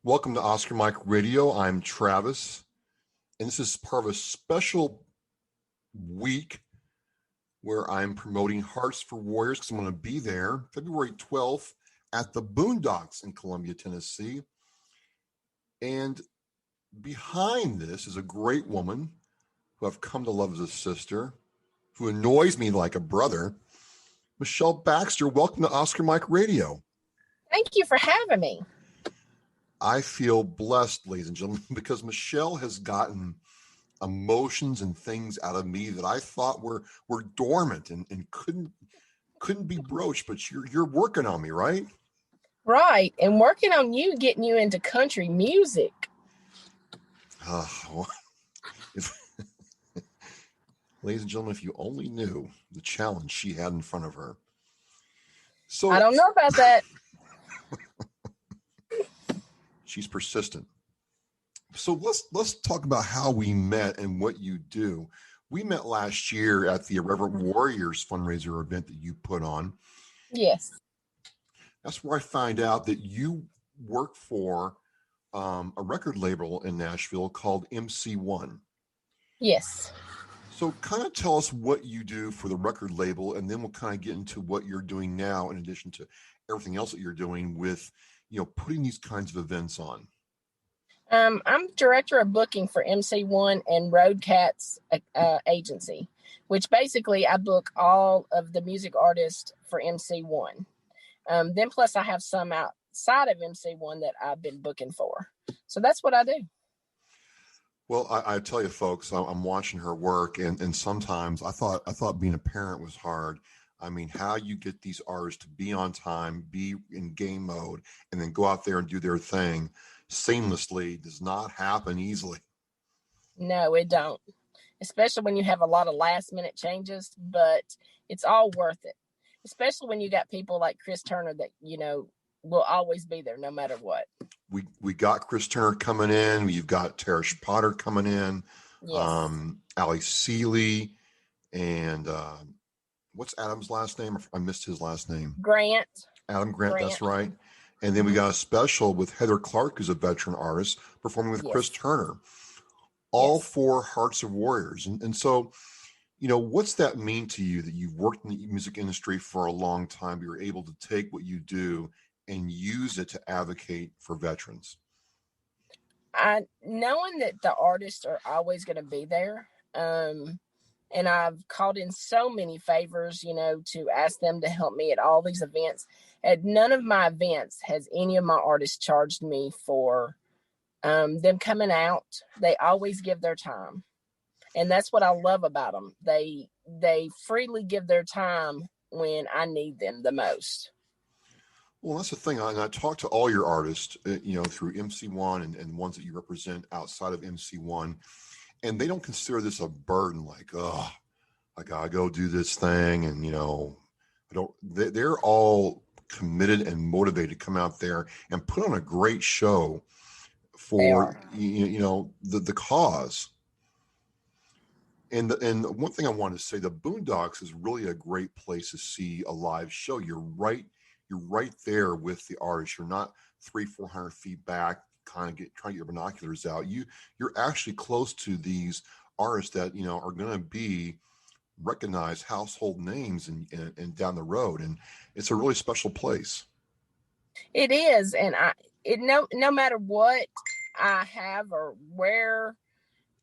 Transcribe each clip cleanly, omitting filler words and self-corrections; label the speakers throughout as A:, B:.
A: Welcome to Oscar Mike Radio. I'm Travis, and this is part of a special week where I'm promoting Hearts for Warriors because I'm going to be there February 12th at the Boondox in Columbia, Tennessee. And behind this is a great woman who I've come to love as a sister, who annoys me like a brother, Michelle Baxter. Welcome to Oscar Mike Radio.
B: Thank you for having me.
A: I feel blessed, ladies and gentlemen, because Michelle has gotten emotions and things out of me that I thought were dormant and couldn't be broached. But you're working on me, right?
B: Right, and working on you, getting you into country music.
A: Ladies and gentlemen, if you only knew the challenge she had in front of her. So
B: I don't know about that.
A: She's persistent. So let's talk about how we met and what you do. We met last year at the Irreverent Warriors fundraiser event that you put on.
B: Yes.
A: That's where I find out that you work for a record label in Nashville called MC1.
B: Yes.
A: So kind of tell us what you do for the record label, and then we'll kind of get into what you're doing now in addition to everything else that you're doing with putting these kinds of events on.
B: I'm director of booking for MC1 and Katz agency, which basically I book all of the music artists for MC1. Then plus I have some outside of MC1 that I've been booking for. So that's what I do.
A: Well, I tell you, folks, I'm watching her work, and sometimes I thought being a parent was hard. I mean, how you get these artists to be on time, be in game mode, and then go out there and do their thing seamlessly does not happen easily.
B: No, it don't. Especially when you have a lot of last minute changes, but it's all worth it. Especially when you got people like Chris Turner that, will always be there no matter what.
A: We got Chris Turner coming in. You've got Tarish Potter coming in.
B: Yes.
A: Ali Seeley, and what's Adam's last name? I missed his last name.
B: Grant.
A: Adam Grant, that's right. And then we got a special with Heather Clark, who's a veteran artist, performing with Chris Turner. All for Hearts of Warriors. And so, what's that mean to you that you've worked in the music industry for a long time, but you're able to take what you do and use it to advocate for veterans?
B: Knowing that the artists are always going to be there. And I've called in so many favors, to ask them to help me at all these events. At none of my events has any of my artists charged me for them coming out. They always give their time. And that's what I love about them. They freely give their time when I need them the most.
A: Well, that's the thing. I talk to all your artists, through MC1 and ones that you represent outside of MC1. And they don't consider this a burden, like, oh, I gotta go do this thing. And, they're all committed and motivated to come out there and put on a great show for, the cause. And one thing I want to say, the Boondox is really a great place to see a live show. You're right there with the artist. You're not 300-400 feet back, kind of trying to get your binoculars out. You're actually close to these artists that are going to be recognized household names and down the road, and it's a really special place.
B: It is, and no matter what I have or where,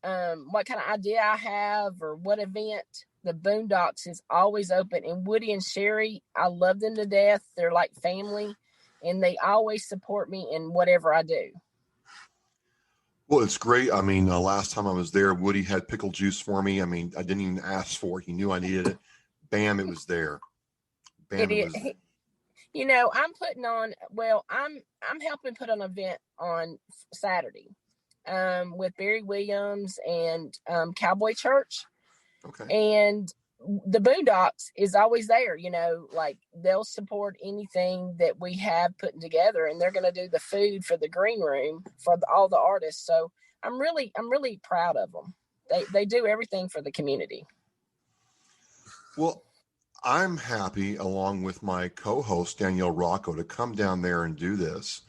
B: what kind of idea I have or what event, the Boondox is always open. And Woody and Sherry, I love them to death. They're like family, and they always support me in whatever I do.
A: Well, it's great. I mean, last time I was there, Woody had pickle juice for me. I mean, I didn't even ask for it. He knew I needed it. Bam, it was there. Bam, it was there.
B: I'm putting on, I'm helping put an event on Saturday with Barry Williams and Cowboy Church.
A: Okay.
B: And the Boondox is always there, like they'll support anything that we have putting together, and they're going to do the food for the green room for all the artists. So I'm really proud of them. They do everything for the community.
A: Well, I'm happy, along with my co-host Danielle Rocco, to come down there and do this.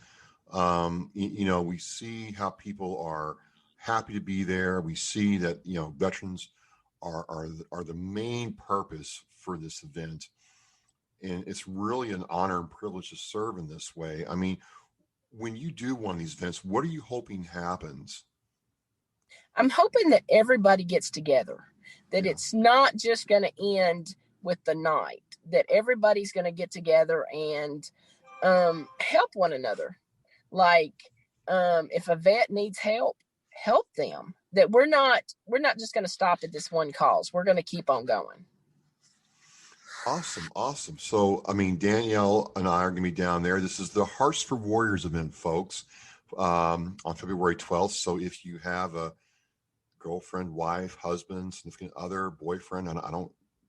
A: We see how people are happy to be there. We see that, veterans are the main purpose for this event. And it's really an honor and privilege to serve in this way. I mean, when you do one of these events, what are you hoping happens?
B: I'm hoping that everybody gets together, that it's not just going to end with the night, that everybody's going to get together and help one another. Like, if a vet needs help them. That we're not just going to stop at this one cause. We're going to keep on going.
A: Awesome. So, I mean, Danielle and I are going to be down there. This is the Hearts for Warriors event, folks, on February 12th. So if you have a girlfriend, wife, husband, significant other, boyfriend,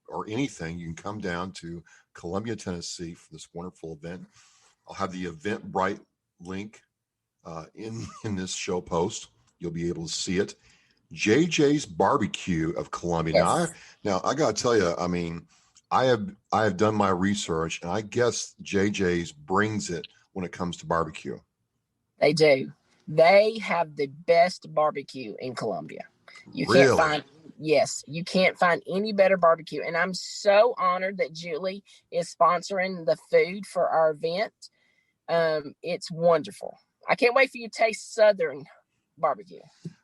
A: or anything, you can come down to Columbia, Tennessee for this wonderful event. I'll have the Eventbrite link in this show post. You'll be able to see it. JJ's Barbecue of Columbia.
B: Yes.
A: Now I got to tell you, I mean, I have done my research, and I guess JJ's brings it when it comes to barbecue.
B: They do. They have the best barbecue in Columbia. You can't find any better barbecue. And I'm so honored that Julie is sponsoring the food for our event. It's wonderful. I can't wait for you to taste Southern barbecue.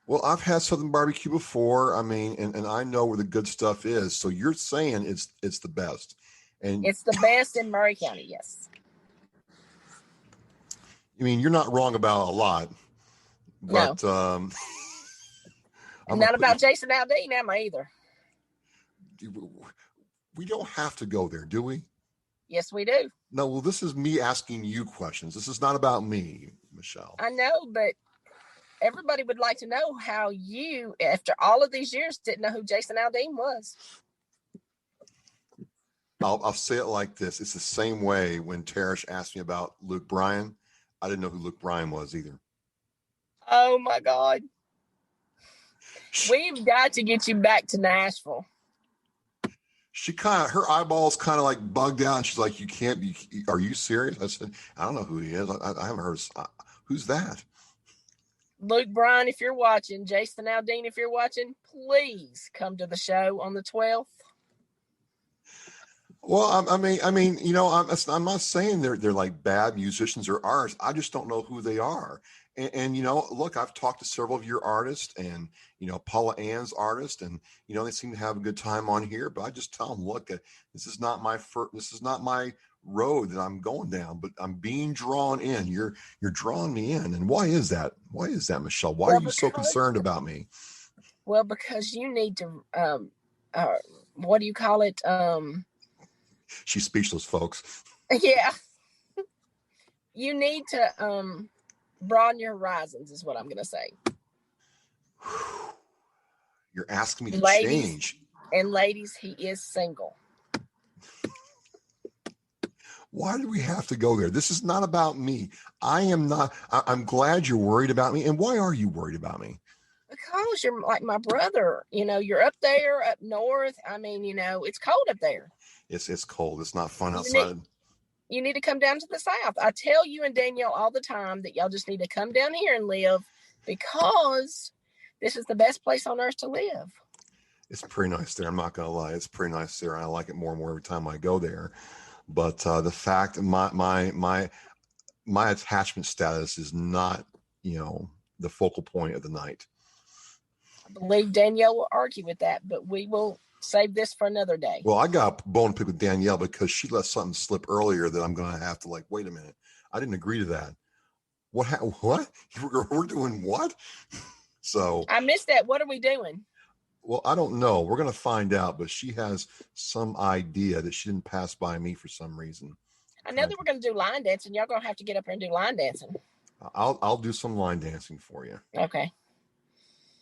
A: Well, I've had Southern barbecue before. I mean, and I know where the good stuff is. So you're saying it's the best. And
B: it's the best in Murray County, yes.
A: I mean, you're not wrong about a lot. But
B: no. I'm not about Jason Aldean, am I either?
A: We don't have to go there, do we?
B: Yes, we do.
A: No, well, this is me asking you questions. This is not about me, Michelle.
B: I know, but everybody would like to know how you, after all of these years, didn't know who Jason Aldean was.
A: I'll say it like this. It's the same way when Tarish asked me about Luke Bryan. I didn't know who Luke Bryan was either.
B: Oh, my God. We've got to get you back to Nashville.
A: Her eyeballs kind of like bugged out. And she's like, are you serious? I said, I don't know who he is. I haven't heard. Who's that?
B: Luke Bryan, if you're watching, Jason Aldean, if you're watching, please come to the show on the 12th.
A: Well, I mean, I'm not saying they're like bad musicians or artists. I just don't know who they are. And look, I've talked to several of your artists, and Paula Ann's artist, and they seem to have a good time on here. But I just tell them, look, this is not my road that I'm going down, but I'm being drawn in. You're drawing me in, and why is that? Why is that, Michelle? Why are you so concerned about me?
B: Well, because you need to, what do you call it?
A: She's speechless, folks.
B: Yeah, you need to broaden your horizons, is what I'm going to say.
A: You're asking me to change.
B: And ladies, he is single.
A: Why do we have to go there? This is not about me. I'm glad you're worried about me. And why are you worried about me?
B: Because you're like my brother. You're up there, up north. I mean, it's cold up there.
A: It's cold. It's not fun outside.
B: You need to come down to the South. I tell you and Danielle all the time that y'all just need to come down here and live, because this is the best place on earth to live.
A: It's pretty nice there. I'm not going to lie. It's pretty nice there. I like it more and more every time I go there. But the fact that my attachment status is not, the focal point of the night.
B: I believe Danielle will argue with that, but we will save this for another day.
A: Well, I got a bone to pick with Danielle because she let something slip earlier that I'm going to have to wait a minute. I didn't agree to that. What? We're doing what? So
B: I missed that. What are we doing?
A: Well, I don't know. We're going to find out, but she has some idea that she didn't pass by me for some reason.
B: I know that we're going to do line dancing. Y'all going to have to get up here and do line dancing.
A: I'll do some line dancing for you.
B: Okay.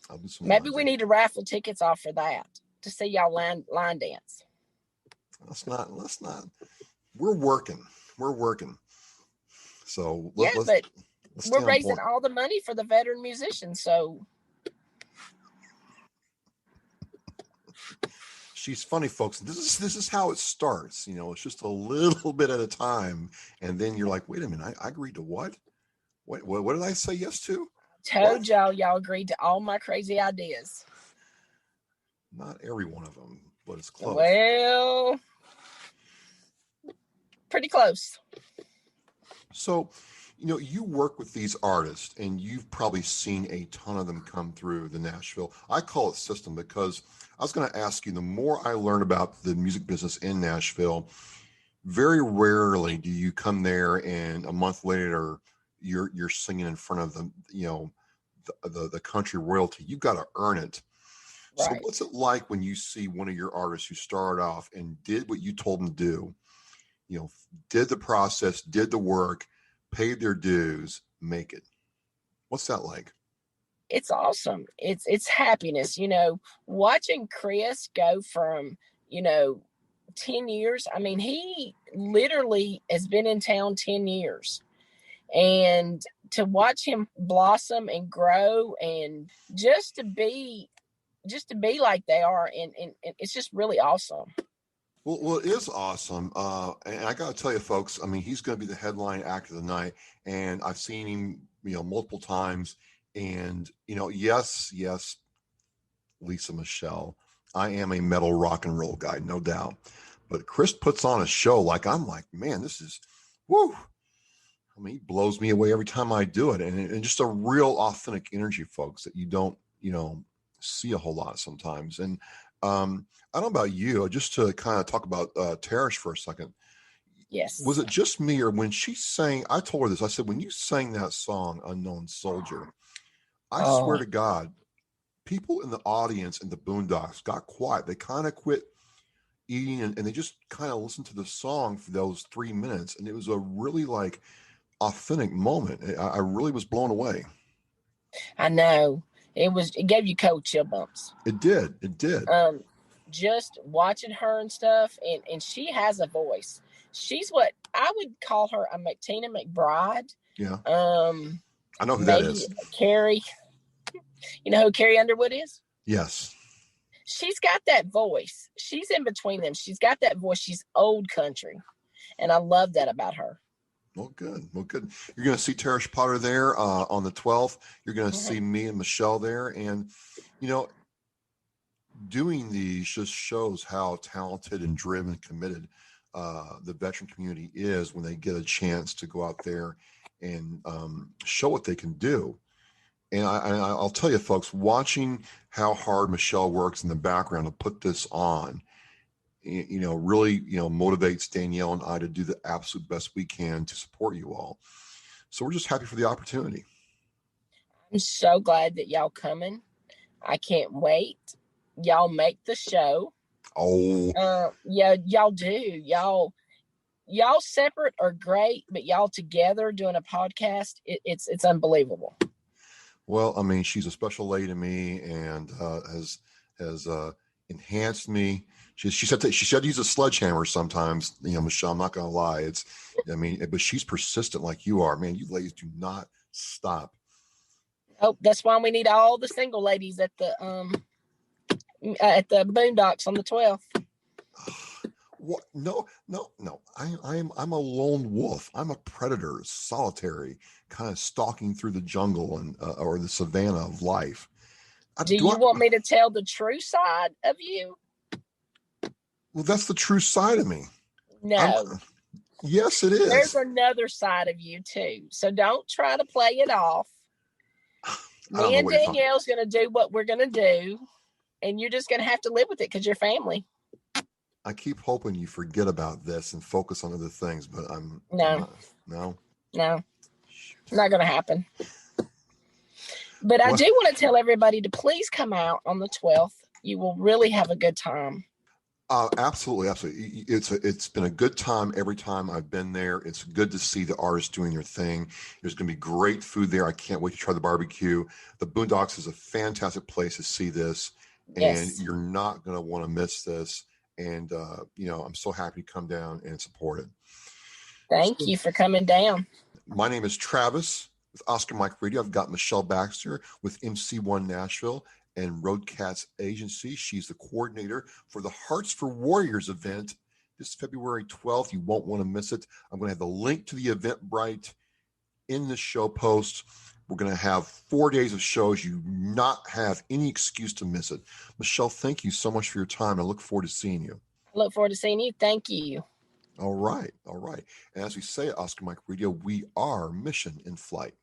A: I'll do some.
B: Maybe we need to raffle tickets off for that, to see y'all line dance.
A: Let's not. We're working. So
B: but we're raising all the money for the veteran musicians. So
A: she's funny, folks. This is how it starts. It's just a little bit at a time, and then you're like, wait a minute, I agreed to what? What did I say yes to?
B: Told y'all agreed to all my crazy ideas.
A: Not every one of them, but it's close.
B: Well, pretty close.
A: So, you work with these artists, and you've probably seen a ton of them come through the Nashville. I call it system because I was going to ask you, the more I learn about the music business in Nashville, very rarely do you come there and a month later you're singing in front of the country royalty. You've got to earn it. So
B: Right.
A: what's it like when you see one of your artists who started off and did what you told them to do, did the process, did the work, paid their dues, make it? What's that like?
B: It's awesome. It's happiness, watching Chris go from, 10 years. I mean, he literally has been in town 10 years. And to watch him blossom and grow and just to be like they are, and it's just really awesome.
A: Well, it is awesome. And I got to tell you, folks, I mean, he's going to be the headline act of the night. And I've seen him, multiple times. And, yes, Lisa Michelle, I am a metal rock and roll guy, no doubt. But Chris puts on a show I'm like, man, this is, woo. I mean, he blows me away every time I do it. And just a real authentic energy, folks, that you don't, see a whole lot sometimes. And I don't know about you, just to kind of talk about Tarish for a second.
B: Yes.
A: Was it just me, or when she sang, I told her this, I said, when you sang that song, Unknown Soldier, I swear to God, people in the audience in the Boondox got quiet. They kind of quit eating and they just kind of listened to the song for those 3 minutes. And it was a really authentic moment. I really was blown away.
B: I know. It gave you cold chill bumps.
A: It did.
B: Just watching her and stuff, and she has a voice. She's what I would call her a Tina McBride.
A: Yeah. I know who that is.
B: Carrie. You know who Carrie Underwood is?
A: Yes.
B: She's got that voice. She's in between them. She's got that voice. She's old country. And I love that about her.
A: Well, good. You're going to see Tarish Potter there on the 12th. You're going to see me and Michelle there. And, doing these just shows how talented and driven and committed the veteran community is when they get a chance to go out there and show what they can do. And I'll tell you, folks, watching how hard Michelle works in the background to put this on, really, motivates Danielle and I to do the absolute best we can to support you all. So we're just happy for the opportunity.
B: I'm so glad that y'all coming. I can't wait. Y'all make the show.
A: Oh.
B: Yeah, y'all do. Y'all separate are great, but y'all together doing a podcast, it's unbelievable.
A: Well, I mean, she's a special lady to me, and has enhanced me. She said to use a sledgehammer sometimes. Michelle, I'm not gonna lie. But she's persistent like you are, man. You ladies do not stop.
B: Oh, that's why we need all the single ladies at the Boondox on the 12th.
A: What? No. I'm a lone wolf. I'm a predator, solitary, kind of stalking through the jungle and or the savannah of life.
B: Do you want me to tell the true side of you?
A: Well, that's the true side of me.
B: No.
A: Yes, it is.
B: There's another side of you too. So don't try to play it off. Me and Danielle's going to do what we're going to do, and you're just going to have to live with it because you're family.
A: I keep hoping you forget about this and focus on other things, but
B: No,
A: Shoot.
B: Not going to happen. But I do want to tell everybody to please come out on the 12th. You will really have a good time.
A: Absolutely. It's been a good time every time I've been there. It's good to see the artists doing their thing. There's going to be great food there. I can't wait to try the barbecue. The Boondox is a fantastic place to see this, and you're not going to want to miss this. And I'm so happy to come down and support it.
B: Thank you for coming down.
A: My name is Travis with Oscar Mike Radio. I've got Michelle Baxter with MC1 Nashville and Katz Agency. She's the coordinator for the Hearts for Warriors event this February 12th. You won't want to miss it. I'm going to have the link to the Eventbrite in the show post. We're going to have 4 days of shows. You not have any excuse to miss it. Michelle, thank you so much for your time. I look forward to seeing you.
B: I look forward to seeing you. Thank you.
A: All right. And as we say at Oscar Mike Radio, we are mission in flight.